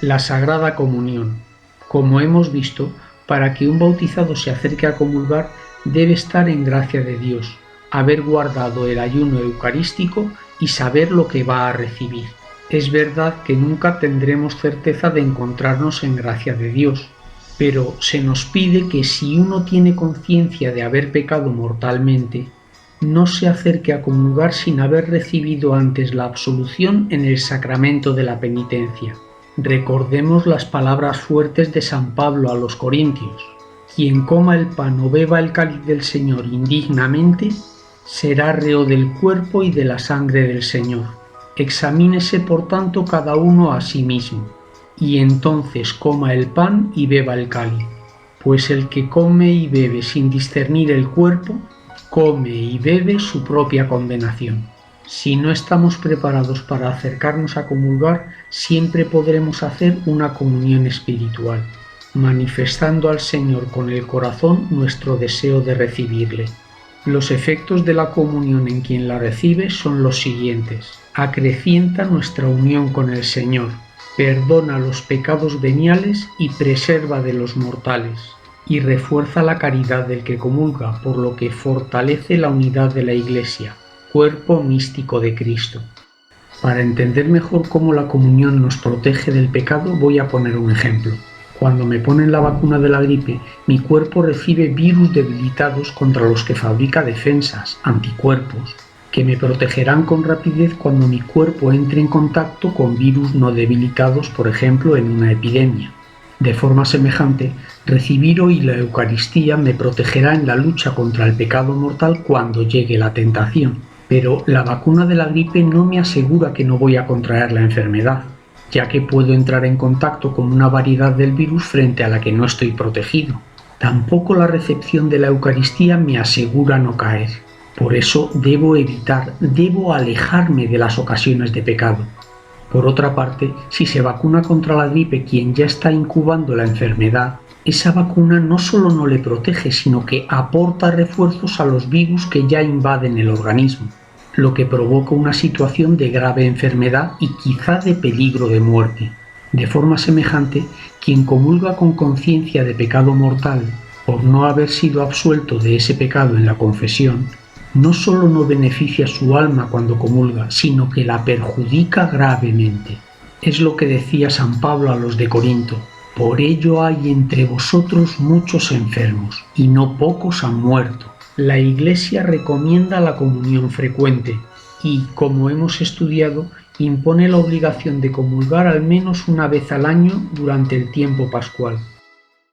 La Sagrada Comunión. Como hemos visto, para que un bautizado se acerque a comulgar, debe estar en gracia de Dios, haber guardado el ayuno eucarístico y saber lo que va a recibir. Es verdad que nunca tendremos certeza de encontrarnos en gracia de Dios, pero se nos pide que si uno tiene conciencia de haber pecado mortalmente, no se acerque a comulgar sin haber recibido antes la absolución en el sacramento de la penitencia. Recordemos las palabras fuertes de San Pablo a los Corintios: quien coma el pan o beba el cáliz del Señor indignamente, será reo del cuerpo y de la sangre del Señor. Examínese por tanto cada uno a sí mismo, y entonces coma el pan y beba el cáliz, pues el que come y bebe sin discernir el cuerpo, come y bebe su propia condenación. Si no estamos preparados para acercarnos a comulgar, siempre podremos hacer una comunión espiritual, manifestando al Señor con el corazón nuestro deseo de recibirle. Los efectos de la comunión en quien la recibe son los siguientes: acrecienta nuestra unión con el Señor, perdona los pecados veniales y preserva de los mortales, y refuerza la caridad del que comulga, por lo que fortalece la unidad de la Iglesia, cuerpo místico de Cristo. Para entender mejor cómo la comunión nos protege del pecado, voy a poner un ejemplo. Cuando me ponen la vacuna de la gripe, mi cuerpo recibe virus debilitados contra los que fabrica defensas, anticuerpos, que me protegerán con rapidez cuando mi cuerpo entre en contacto con virus no debilitados, por ejemplo, en una epidemia. De forma semejante, recibir hoy la Eucaristía me protegerá en la lucha contra el pecado mortal cuando llegue la tentación. Pero la vacuna de la gripe no me asegura que no voy a contraer la enfermedad, ya que puedo entrar en contacto con una variedad del virus frente a la que no estoy protegido. Tampoco la recepción de la Eucaristía me asegura no caer. Por eso debo alejarme de las ocasiones de pecado. Por otra parte, si se vacuna contra la gripe quien ya está incubando la enfermedad, esa vacuna no solo no le protege, sino que aporta refuerzos a los virus que ya invaden el organismo, lo que provoca una situación de grave enfermedad y quizá de peligro de muerte. De forma semejante, quien comulga con conciencia de pecado mortal, por no haber sido absuelto de ese pecado en la confesión, no solo no beneficia su alma cuando comulga, sino que la perjudica gravemente. Es lo que decía San Pablo a los de Corinto: por ello hay entre vosotros muchos enfermos, y no pocos han muerto. La Iglesia recomienda la comunión frecuente y, como hemos estudiado, impone la obligación de comulgar al menos una vez al año durante el tiempo pascual.